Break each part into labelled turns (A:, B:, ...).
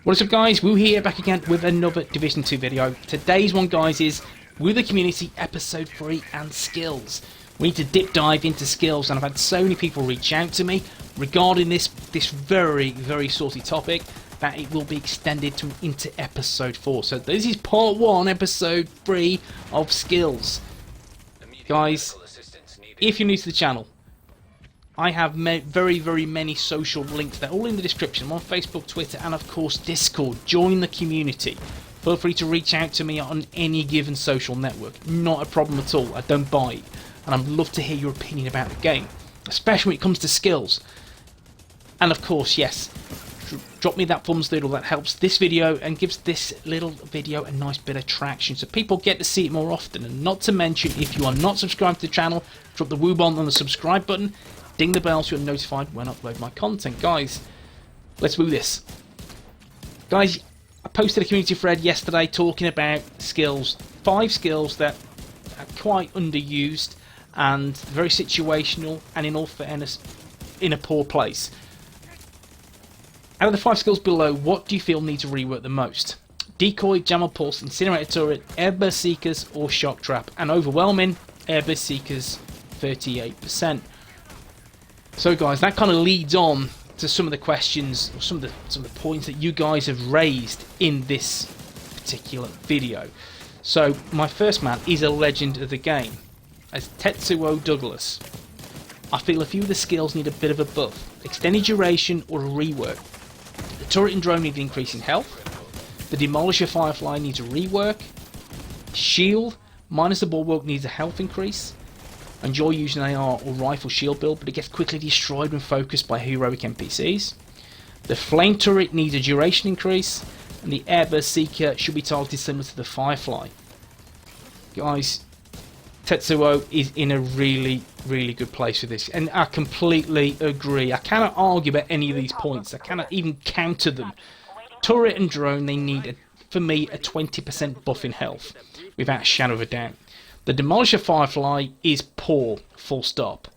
A: What is up guys, WOOO here, back again with another Division 2 video. Today's one guys is WOOO the Community Episode 3 and skills. We need to dip dive into skills, and I've had so many people reach out to me regarding this very saucy topic that it will be extended into Episode 4. So this is Part 1, Episode 3 of skills. Guys, if you're new to the channel, I have very many social links. They're all in the description. I'm on Facebook, Twitter, and of course Discord. Join the community. Feel free to reach out to me on any given social network. Not a problem at all. I don't bite. And I'd love to hear your opinion about the game, especially when it comes to skills. And of course, yes, drop me that thumbs doodle. That helps this video and gives this little video a nice bit of traction, so people get to see it more often. And not to mention, if you are not subscribed to the channel, drop the WOOO bomb on the subscribe button. Ding the bell so you're notified when I upload my content. Guys, let's WOOO this. Guys, I posted a community thread yesterday talking about skills. 5 skills that are quite underused and very situational, and in all fairness, in a poor place. Out of the 5 skills below, what do you feel needs to rework the most? Decoy, Jammer Pulse, Incinerator Turret, Airburst Seekers or Shock Trap? And overwhelming, Airburst Seekers 38%. So guys, that kind of leads on to some of the questions, or some of the points that you guys have raised in this particular video. So my first man is a legend of the game, as Tetsuo Douglas. I feel a few of the skills need a bit of a buff, extended duration or a rework. The turret and drone need an increase in health. The Demolisher Firefly needs a rework. Shield minus the bulwark needs a health increase. Enjoy using AR or rifle shield build, but it gets quickly destroyed when focused by heroic NPCs. The flame turret needs a duration increase, and the Airburst Seeker should be targeted similar to the Firefly. Guys, Tetsuo is in a really good place with this, and I completely agree. I cannot argue about any of these points. I cannot even counter them. Turret and drone, they need, for me, a 20% buff in health, without a shadow of a doubt. The Demolisher Firefly is poor, full stop.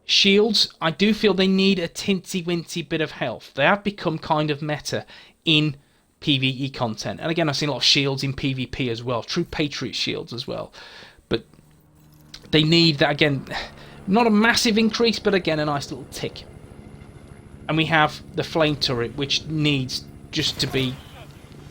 A: Shields, I do feel they need a tinty-winty bit of health. They have become kind of meta in PvE content. And again, I've seen a lot of shields in PvP as well. True Patriot shields as well. But they need that, again, not a massive increase, but again, a nice little tick. And we have the Flame Turret, which needs just to be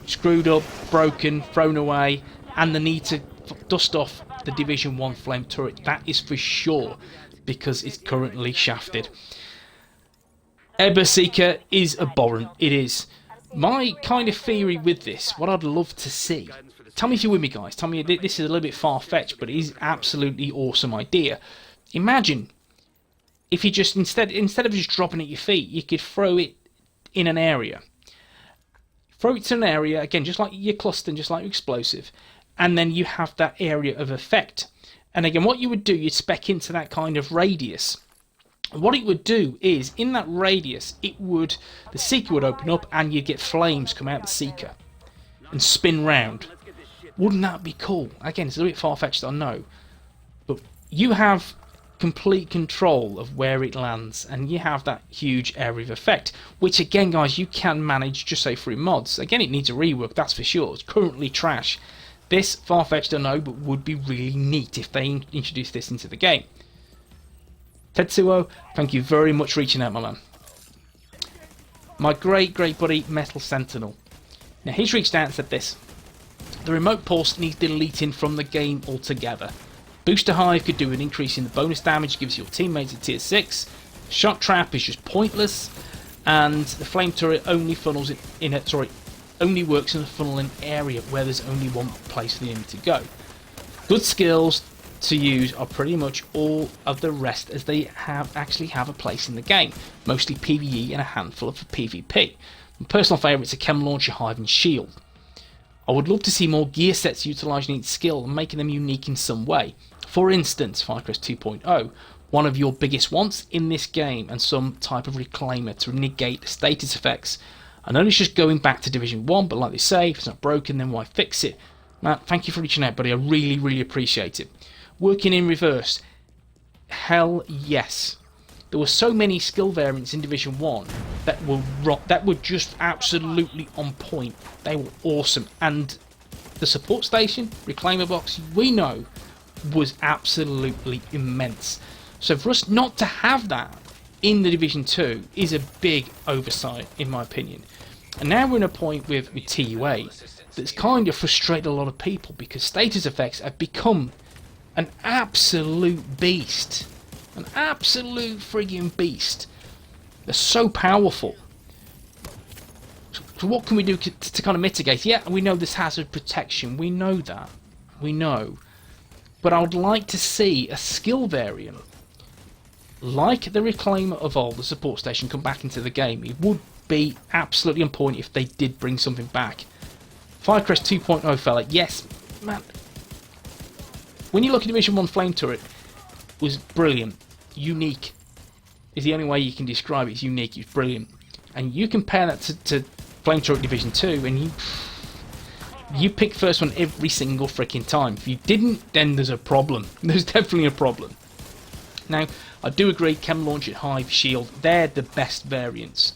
A: screwed up, broken, thrown away, and the need to dust off the Division 1 flame turret. That is for sure, because it's currently shafted. Airburst Seeker is abhorrent. It is. My kind of theory with this, what I'd love to see, tell me if you're with me guys, tell me this is a little bit far-fetched, but it is absolutely awesome idea. Imagine if you just, instead of just dropping it at your feet, you could throw it in an area. Throw it to an area, again, just like your cluster, just like your explosive, and then you have that area of effect. And again, what you would do, you'd spec into that kind of radius. What it would do is, in that radius, the Seeker would open up and you'd get flames come out the Seeker and spin round. Wouldn't that be cool? Again, it's a little bit far-fetched, I know, but you have complete control of where it lands, and you have that huge area of effect, which again guys, you can manage just say through mods. Again, it needs a rework, that's for sure. It's currently trash. This, far-fetched I know, but would be really neat if they introduce this into the game. Tetsuo, thank you very much for reaching out, my man. My great buddy, Metal Sentinel. Now, he's reached out and said this. The remote pulse needs deleting from the game altogether. Booster Hive could do an increase in the bonus damage, gives your teammates a tier 6. Shot Trap is just pointless. And the Flame Turret only funnels only works in a funneling area where there's only one place for the enemy to go. Good skills to use are pretty much all of the rest, as they actually have a place in the game, mostly PvE and a handful of PvP. My personal favourites are Chem Launcher, Hive and Shield. I would love to see more gear sets utilising each skill and making them unique in some way. For instance, Firecrest 2.0, one of your biggest wants in this game, and some type of reclaimer to negate the status effects. I know it's just going back to Division 1, but like they say, if it's not broken, then why fix it? Matt, thank you for reaching out, buddy. I really appreciate it. Working in reverse. Hell yes. There were so many skill variants in Division 1 that were just absolutely on point. They were awesome. And the support station, Reclaimer box, we know was absolutely immense. So for us not to have that in the Division 2 is a big oversight, in my opinion. And now we're in a point with TUA that's kind of frustrated a lot of people, because status effects have become an absolute beast. An absolute friggin' beast. They're so powerful. So what can we do to kind of mitigate? Yeah, we know this hazard protection. We know that. We know. But I would like to see a skill variant like the Reclaimer of old, the support station, come back into the game. It would be absolutely on point if they did bring something back. Firecrest 2.0 fella, yes, man. When you look at Division 1 Flame Turret, it was brilliant. Unique is the only way you can describe it. It's unique, it's brilliant. And you compare that to Flame Turret Division 2, and you pick first one every single freaking time. If you didn't, then there's a problem. There's definitely a problem. Now, I do agree, Chem Launch and Hive Shield, they're the best variants.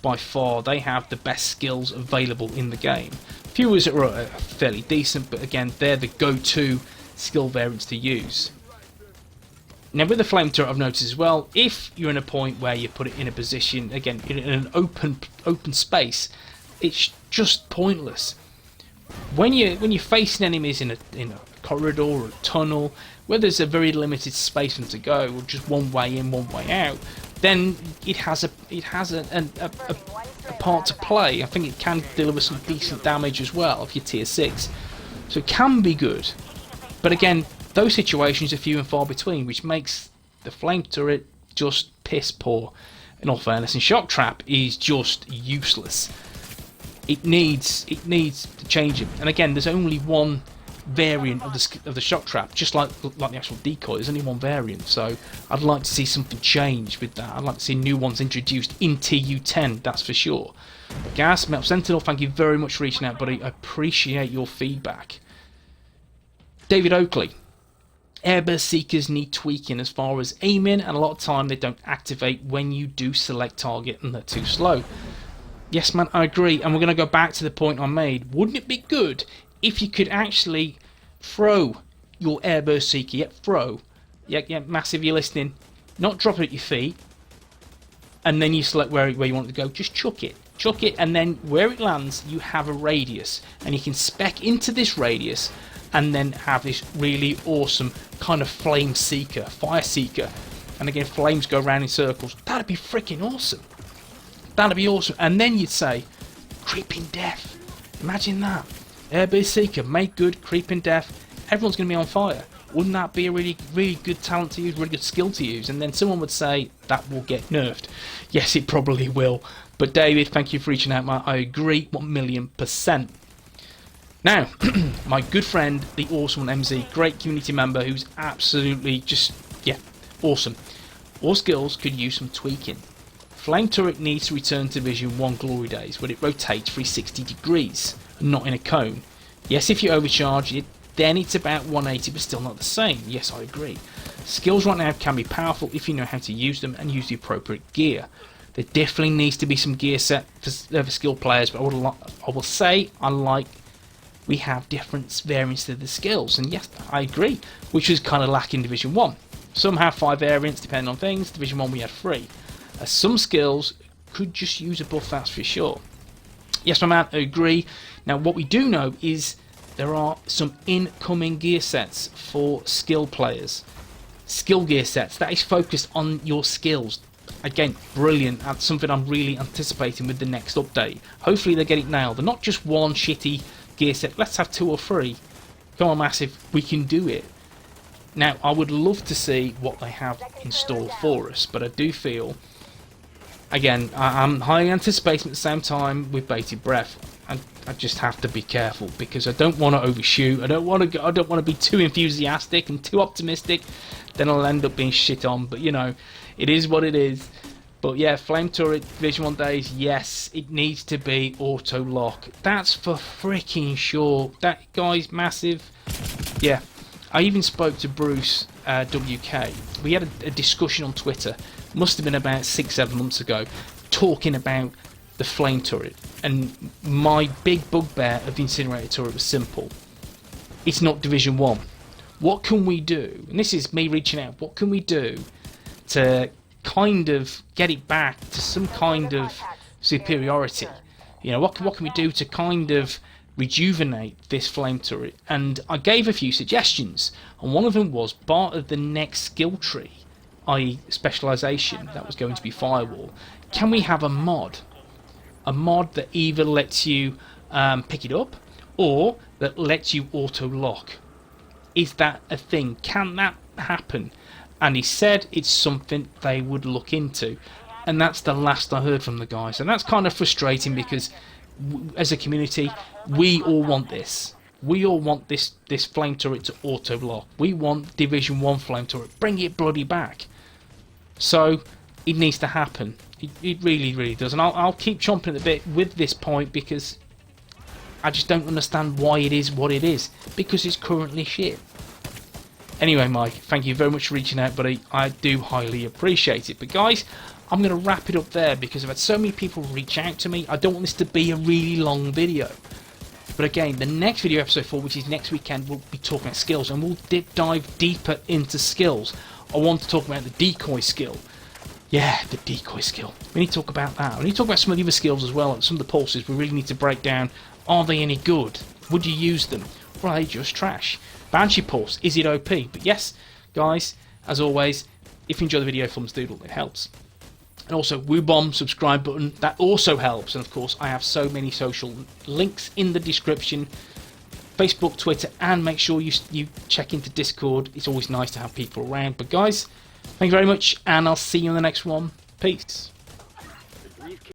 A: By far, they have the best skills available in the game. Few others are fairly decent, but again, they're the go-to skill variants to use. Now, with the Flame Turret, I've noticed as well, if you're in a point where you put it in a position, again, in an open space, it's just pointless. When you're facing enemies in a corridor or a tunnel, where there's a very limited space for them to go, or just one way in, one way out, then it has a part to play. I think it can deliver some decent damage as well if you're tier 6. So it can be good. But again, those situations are few and far between, which makes the Flame Turret just piss poor, in all fairness. And Shock Trap is just useless. It needs to change it. And again, there's only one variant of the Shock Trap, just like the actual decoy. There's only one variant, so I'd like to see something change with that. I'd like to see new ones introduced in TU10, that's for sure. But Gas, Metal Sentinel, thank you very much for reaching out, buddy. I appreciate your feedback. David Oakley. Airburst Seekers need tweaking as far as aiming, and a lot of time they don't activate when you do select target and they're too slow. Yes, man, I agree, and we're going to go back to the point I made. Wouldn't it be good if you could actually throw your Airburst Seeker? Yeah, throw. Yeah, massive, you're listening. Not drop it at your feet, and then you select where you want it to go. Just chuck it. Chuck it, and then where it lands, you have a radius. And you can spec into this radius, and then have this really awesome kind of Flame Seeker, Fire Seeker. And again, flames go around in circles. That'd be freaking awesome. That'd be awesome. And then you'd say, Creeping Death. Imagine that. Airburst Seeker, make good, Creeping Death. Everyone's going to be on fire. Wouldn't that be a really, really good talent to use, really good skill to use? And then someone would say, that will get nerfed. Yes, it probably will. But David, thank you for reaching out, man. I agree 1,000,000%. Now, my good friend, the awesome MZ, great community member who's absolutely just, yeah, awesome. All skills could use some tweaking. Flame Turret needs to return to Division 1 glory days, where it rotates 360 degrees, and not in a cone. Yes, if you overcharge it, then it's about 180, but still not the same. Yes, I agree. Skills right now can be powerful if you know how to use them and use the appropriate gear. There definitely needs to be some gear set for skilled players, but I will say I like we have different variants to the skills, and yes, I agree, which was kind of lacking in Division 1. Some have 5 variants depending on things. Division 1 we had 3. Some skills could just use a buff, that's for sure. Yes, my man, I agree. Now, what we do know is there are some incoming gear sets for skill players. Skill gear sets that is focused on your skills. Again, brilliant. That's something I'm really anticipating with the next update. Hopefully they get it nailed. They're not just one shitty gear set. Let's have 2 or 3. Come on, Massive, we can do it. Now, I would love to see what they have in store for us, but I do feel, again, I'm highly anticipating at the same time with bated breath. I just have to be careful because I don't want to overshoot. I don't want to be too enthusiastic and too optimistic. Then I'll end up being shit on. But you know, it is what it is. But yeah, Flame Turret Division 1 days, yes, it needs to be auto lock. That's for freaking sure. That guy's massive. Yeah, I even spoke to Bruce WK. We had a discussion on Twitter, must have been about 6-7 months ago, talking about the flame turret. And my big bugbear of the Incinerator turret was simple. It's not Division 1. What can we do? And this is me reaching out. What can we do to kind of get it back to some kind of superiority? You know, what can we do to kind of rejuvenate this flame turret? And I gave a few suggestions, and one of them was part of the next skill tree, i.e. specialization, that was going to be firewall. Can we have a mod that either lets you pick it up or that lets you auto lock? Is that a thing? Can that happen? And he said it's something they would look into, and that's the last I heard from the guys. And that's kind of frustrating, because as a community, we all want this. We all want this flame turret to auto lock. We want Division 1 flame turret. Bring it bloody back. So it needs to happen. It really, really does. And I'll keep chomping at the bit with this point, because I just don't understand why it is what it is. Because it's currently shit. Anyway, Mike, thank you very much for reaching out, buddy. I do highly appreciate it. But guys, I'm going to wrap it up there, because I've had so many people reach out to me. I don't want this to be a really long video. But again, the next video, episode 4, which is next weekend, we'll be talking about skills, and we'll dive deeper into skills. I want to talk about the decoy skill. Yeah, the decoy skill. We need to talk about that. We need to talk about some of the other skills as well, and some of the pulses we really need to break down. Are they any good? Would you use them? Or are they just trash? Banshee Pulse, is it OP? But yes, guys, as always, if you enjoy the video, thumbs doodle, it helps. And also, WOOO Bomb, subscribe button, that also helps. And of course, I have so many social links in the description. Facebook, Twitter, and make sure you check into Discord. It's always nice to have people around. But guys, thank you very much, and I'll see you in the next one. Peace.